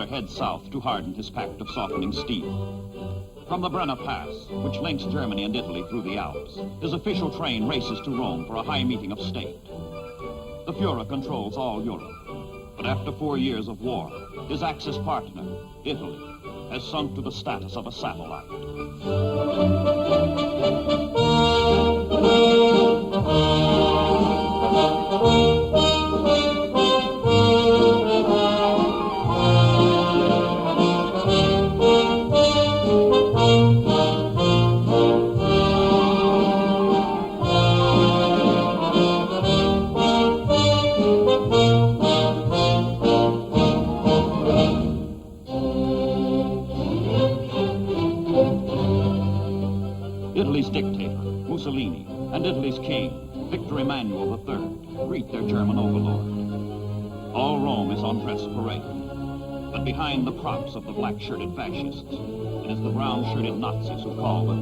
heads south to harden his pact of softening steel. From the Brenner Pass, which links Germany and Italy through the Alps, his official train races to Rome for a high meeting of state. The Fuhrer controls all Europe. But after 4 years of war, his Axis partner, Italy, has sunk to the status of a satellite. Italy's dictator, Mussolini, and Italy's king, Victor Emmanuel III, greet their German overlord. All Rome is on dress parade. But behind the props of the black-shirted fascists, it is the brown-shirted Nazis who call the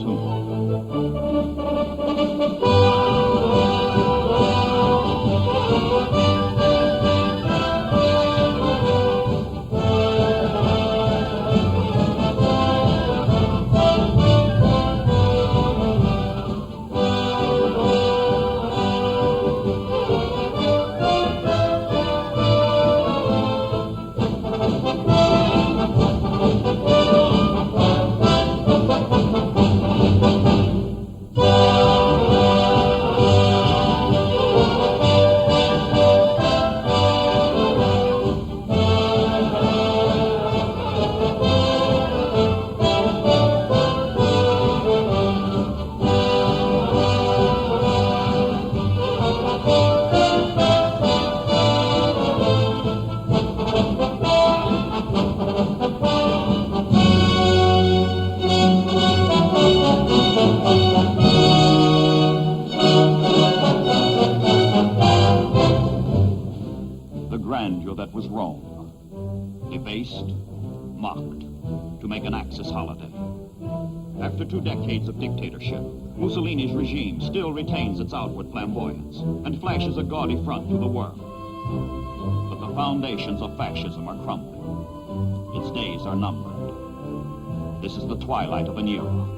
that was Rome, debased, mocked, to make an Axis holiday. After 2 decades of dictatorship, Mussolini's regime still retains its outward flamboyance and flashes a gaudy front to the world. But the foundations of fascism are crumbling. Its days are numbered. This is the twilight of an era.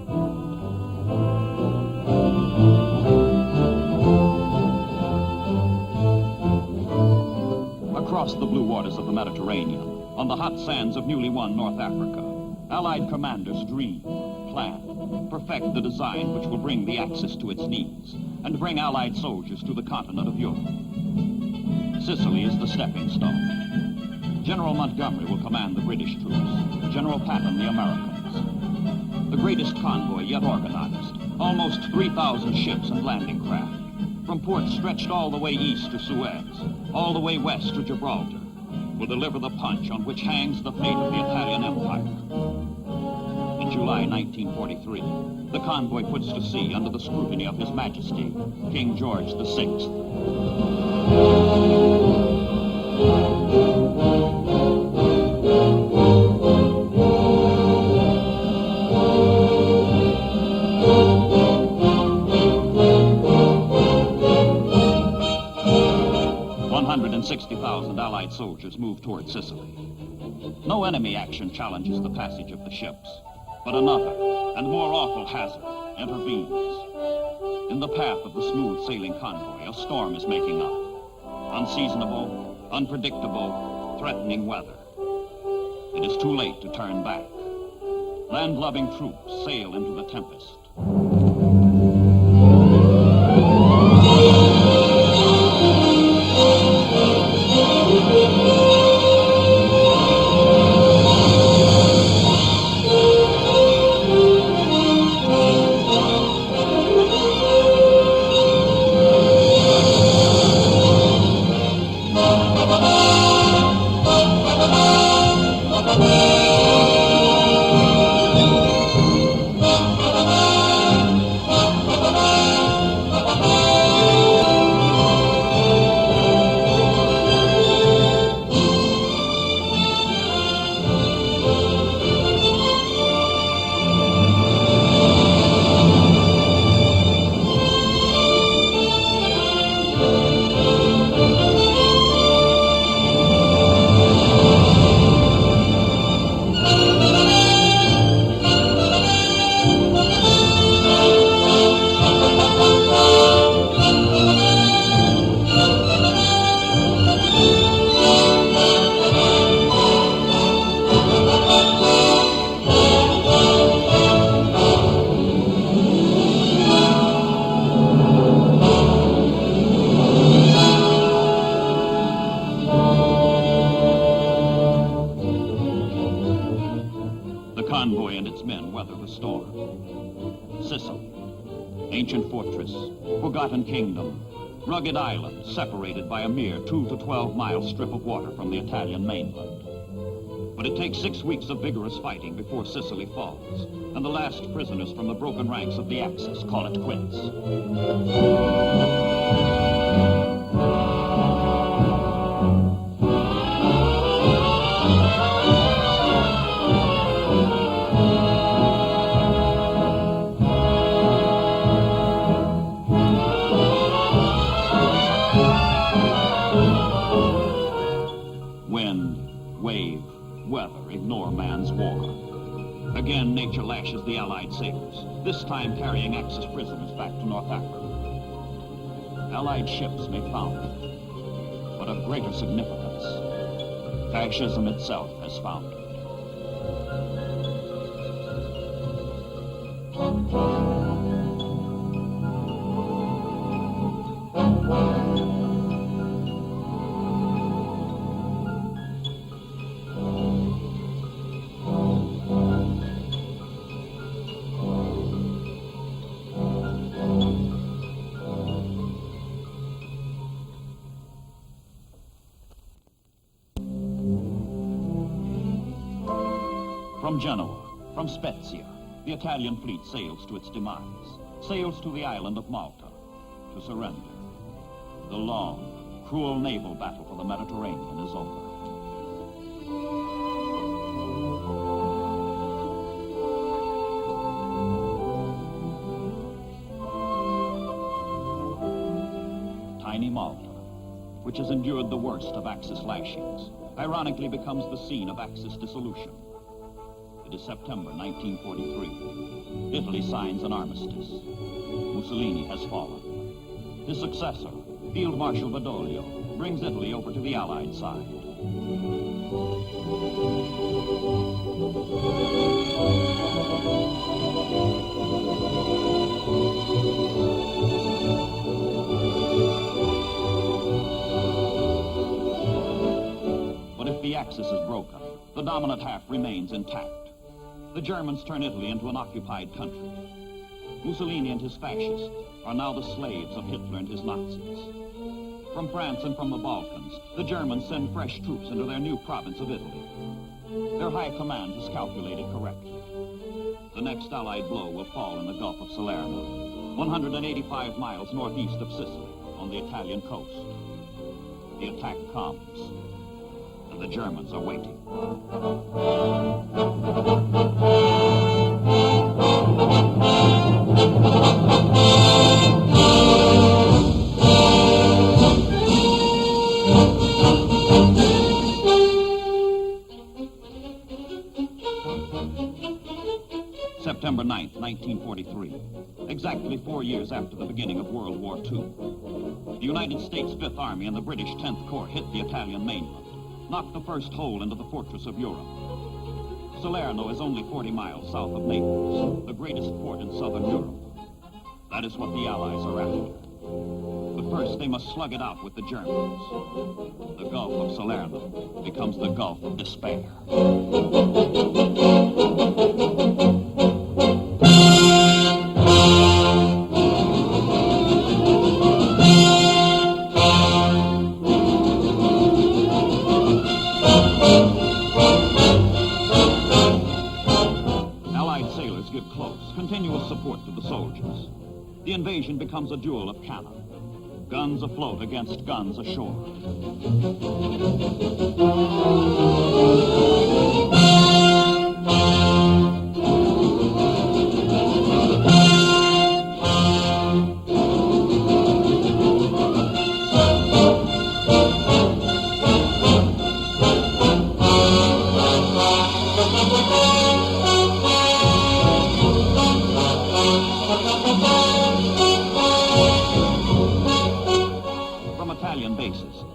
Across the blue waters of the Mediterranean, on the hot sands of newly won North Africa, Allied commanders dream, plan, perfect the design which will bring the Axis to its knees and bring Allied soldiers to the continent of Europe. Sicily is the stepping stone. General Montgomery will command the British troops, General Patton the Americans. The greatest convoy yet organized, almost 3,000 ships and landing craft, from ports stretched all the way east to Suez, all the way west to Gibraltar, will deliver the punch on which hangs the fate of the Italian Empire. In July 1943, the convoy puts to sea under the scrutiny of His Majesty, King George VI. 160,000 Allied soldiers move toward Sicily. No enemy action challenges the passage of the ships, but another and more awful hazard intervenes. In the path of the smooth-sailing convoy, a storm is making up. Unseasonable, unpredictable, threatening weather. It is too late to turn back. Land-loving troops sail into the tempest. 1 Sicily. Ancient fortress, forgotten kingdom, rugged island separated by a mere 2 to 12-mile strip of water from the Italian mainland. But it takes 6 weeks of vigorous fighting before Sicily falls, and the last prisoners from the broken ranks of the Axis call it quits. Ignore man's war. Again, nature lashes the Allied sailors, this time carrying Axis prisoners back to North Africa. Allied ships may founder, but of greater significance, fascism itself has foundered. From Genoa, from Spezia, the Italian fleet sails to its demise, sails to the island of Malta, to surrender. The long, cruel naval battle for the Mediterranean is over. Tiny Malta, which has endured the worst of Axis lashings, ironically becomes the scene of Axis dissolution. It is September 1943. Italy signs an armistice. Mussolini has fallen. His successor, Field Marshal Badoglio, brings Italy over to the Allied side. But if the Axis is broken, the dominant half remains intact. The Germans turn Italy into an occupied country. Mussolini and his fascists are now the slaves of Hitler and his Nazis. From France and from the Balkans, the Germans send fresh troops into their new province of Italy. Their high command has calculated correctly. The next Allied blow will fall in the Gulf of Salerno, 185 miles northeast of Sicily, on the Italian coast. The attack comes, and the Germans are waiting. September 9th, 1943, exactly 4 years after the beginning of World War II. The United States Fifth Army and the British 10th Corps hit the Italian mainland, knocked the first hole into the fortress of Europe. Salerno is only 40 miles south of Naples, the greatest port in southern Europe. That is what the Allies are after. But first they must slug it out with the Germans. The Gulf of Salerno becomes the Gulf of Despair. Continuous support to the soldiers. The invasion becomes a duel of cannon. Guns afloat against guns ashore.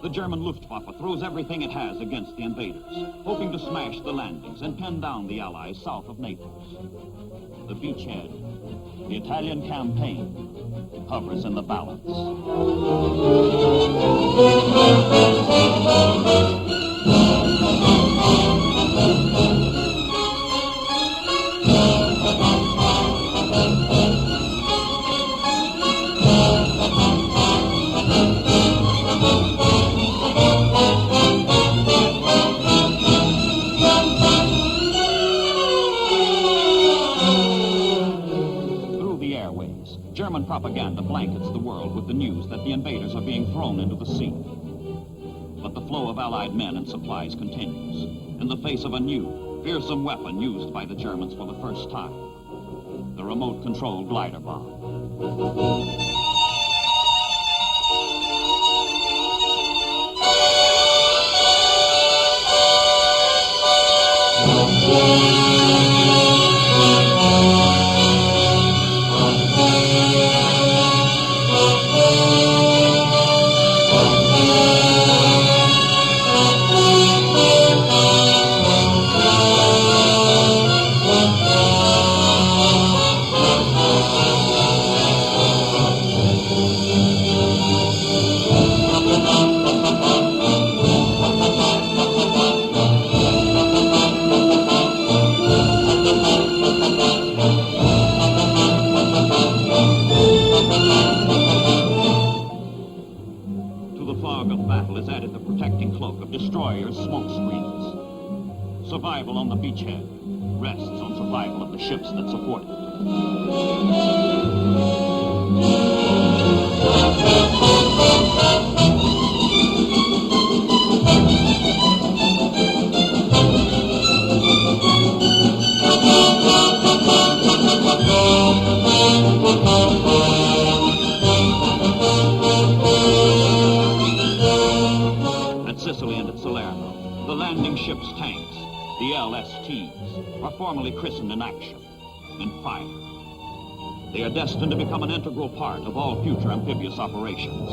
The German Luftwaffe throws everything it has against the invaders, hoping to smash the landings and pin down the Allies south of Naples. The beachhead, the Italian campaign, hovers in the balance. airways, German propaganda blankets the world with the news that the invaders are being thrown into the sea. But the flow of Allied men and supplies continues, in the face of a new, fearsome weapon used by the Germans for the first time, the remote-controlled glider bomb. Destroyers' smoke screens. Survival on the beachhead rests on survival of the ships that support it. The landing ship's tanks, the LSTs, are formally christened in action, in fire. They are destined to become an integral part of all future amphibious operations.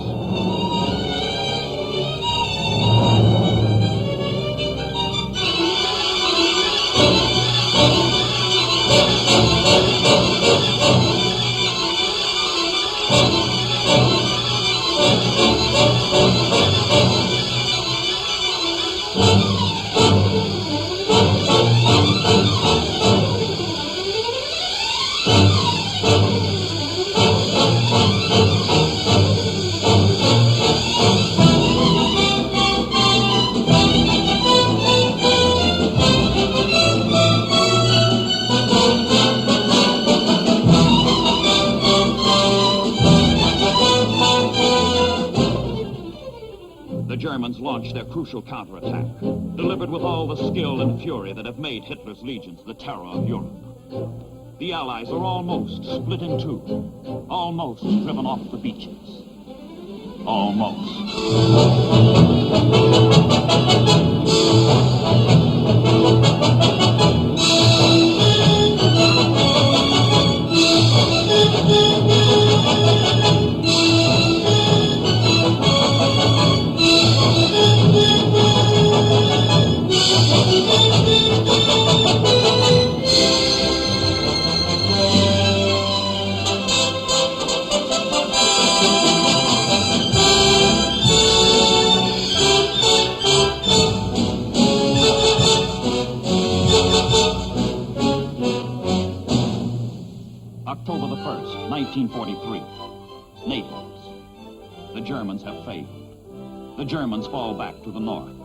Germans launched their crucial counterattack, delivered with all the skill and fury that have made Hitler's legions the terror of Europe. The Allies are almost split in two, almost driven off the beaches. Almost. October the 1st, 1943. Naples. The Germans have failed. The Germans fall back to the north.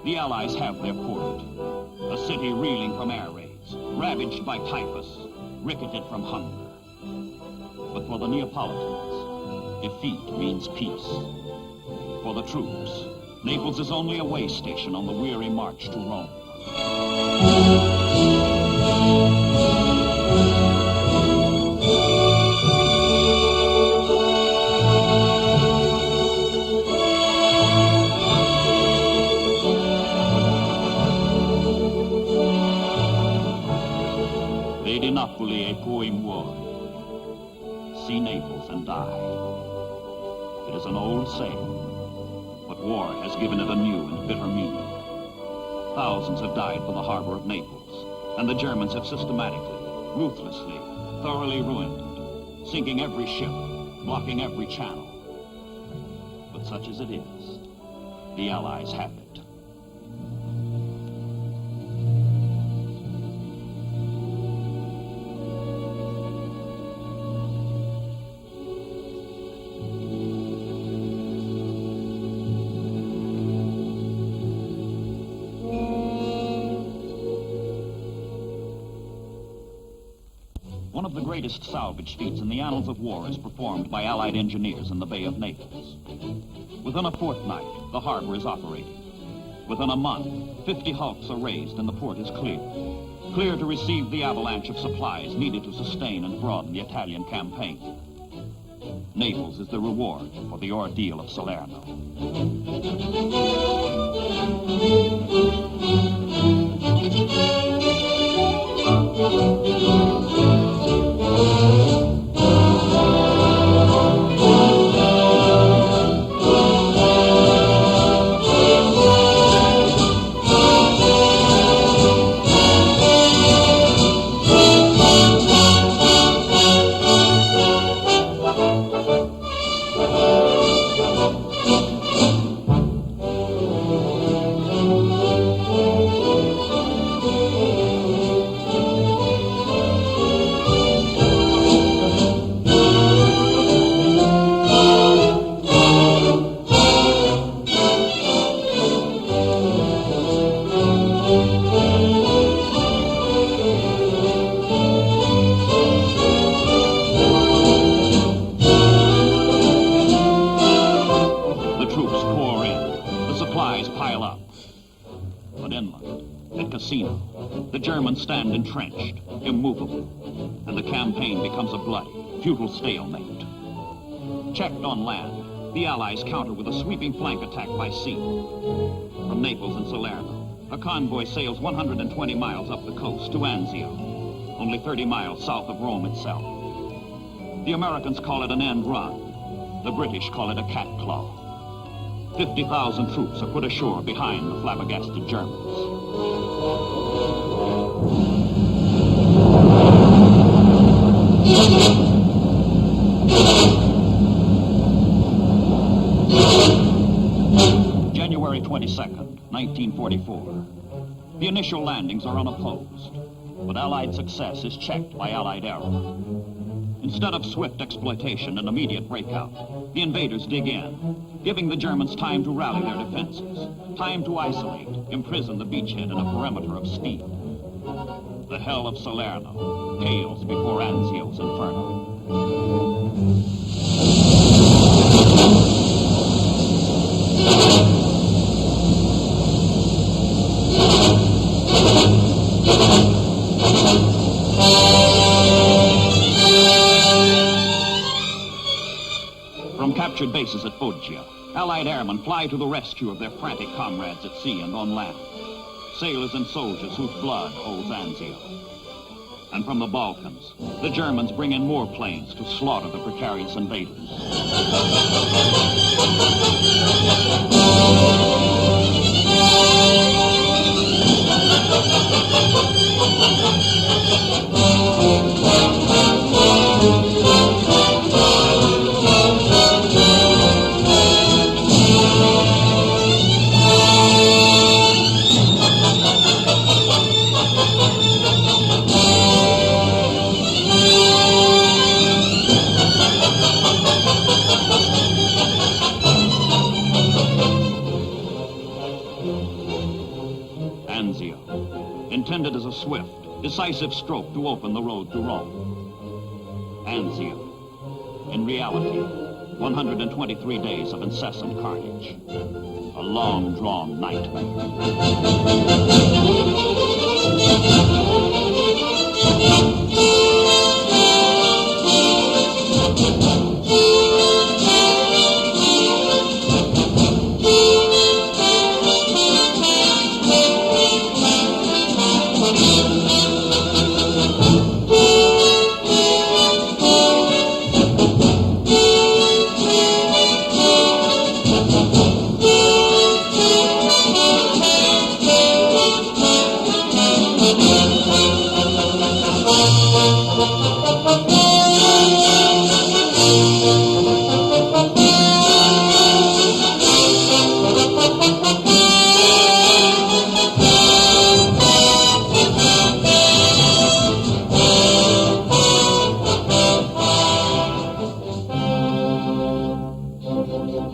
The Allies have their port. A city reeling from air raids, ravaged by typhus, ricketed from hunger. But for the Neapolitans, defeat means peace. For the troops, Naples is only a way station on the weary march to Rome. Vedi Napoli e poi muori. See Naples and die. It is an old saying, but war has given it a new and bitter meaning. Thousands have died for the harbor of Naples, and the Germans have systematically, ruthlessly, thoroughly ruined it, sinking every ship, blocking every channel. But such as it is, the Allies have it. One of of the greatest salvage feats in the annals of war is performed by Allied engineers in the Bay of Naples. Within a fortnight, the harbor is operating. Within a month, 50 hulks are raised and the port is clear. Clear to receive the avalanche of supplies needed to sustain and broaden the Italian campaign. Naples is the reward for the ordeal of Salerno. The Germans stand entrenched, immovable, and the campaign becomes a bloody, futile stalemate. Checked on land, the Allies counter with a sweeping flank attack by sea. From Naples and Salerno, a convoy sails 120 miles up the coast to Anzio, only 30 miles south of Rome itself. The Americans call it an end run. The British call it a cat claw. 50,000 troops are put ashore behind the flabbergasted Germans. January 22nd, 1944. The initial landings are unopposed, but Allied success is checked by Allied error. Instead of swift exploitation and immediate breakout, the invaders dig in, giving the Germans time to rally their defenses, time to isolate, imprison the beachhead in a perimeter of steel. The hell of Salerno pales before Anzio's inferno. From captured bases at Foggia, Allied airmen fly to the rescue of their frantic comrades at sea and on land. Sailors and soldiers whose blood holds Anzio. And from the Balkans, the Germans bring in more planes to slaughter the precarious invaders. Intended as a swift, decisive stroke to open the road to Rome. Anzio. In reality, 123 days of incessant carnage. A long-drawn nightmare.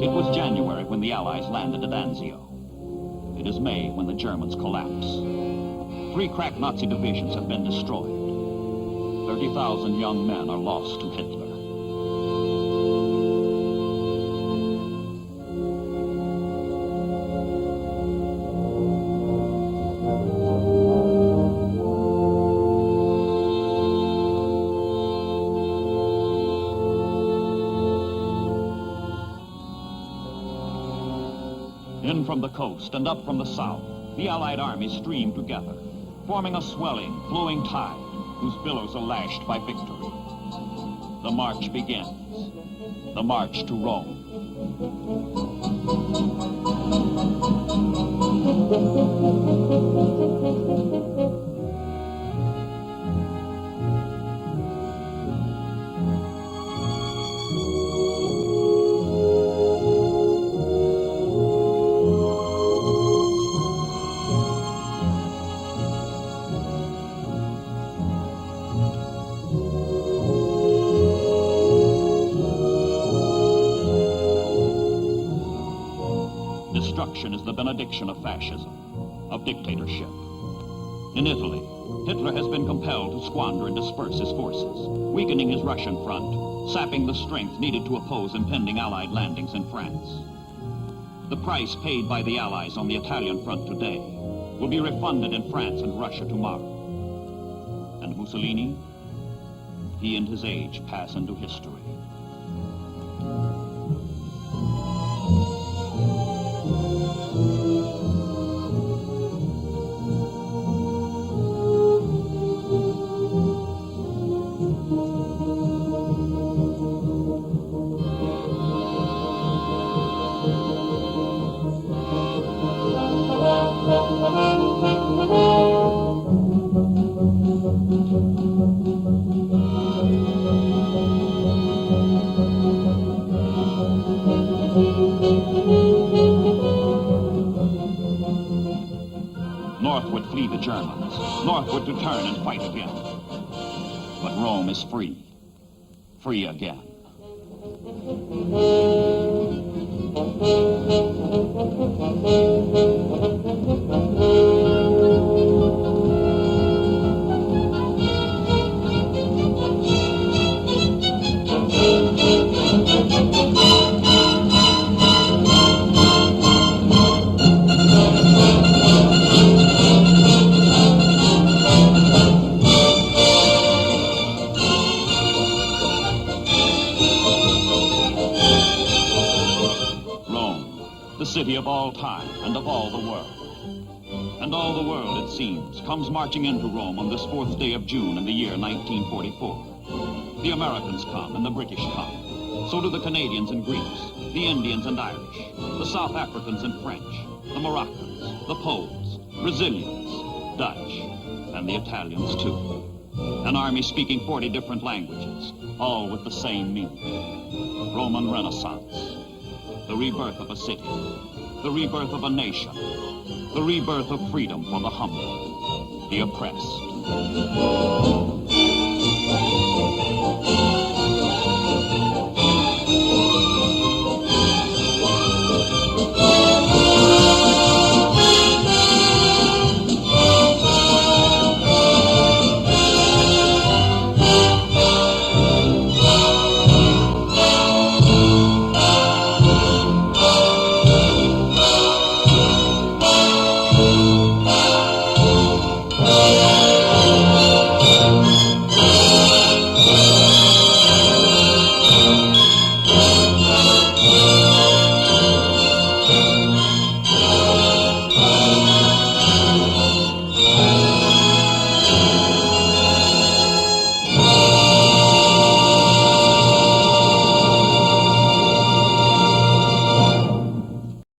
It was January when the Allies landed at Anzio. It is May when the Germans collapse. 3 crack Nazi divisions have been destroyed. 30,000 young men are lost to Hitler. In from the coast and up from the south, the Allied armies stream together, forming a swelling, flowing tide whose billows are lashed by victory. The march begins. The march to Rome. Destruction is the benediction of fascism, of dictatorship. In Italy, Hitler has been compelled to squander and disperse his forces, weakening his Russian front, sapping the strength needed to oppose impending Allied landings in France. The price paid by the Allies on the Italian front today will be refunded in France and Russia tomorrow. And Mussolini? He and his age pass into history. Northward flee the Germans, northward to turn and fight again. But Rome is free, free again. The city of all time and of all the world. And all the world, it seems, comes marching into Rome on this 4th day of June in the year 1944. The Americans come and the British come. So do the Canadians and Greeks, the Indians and Irish, the South Africans and French, the Moroccans, the Poles, Brazilians, Dutch, and the Italians too. An army speaking 40 different languages, all with the same meaning. Roman Renaissance. The rebirth of a city, the rebirth of a nation, the rebirth of freedom for the humble, the oppressed.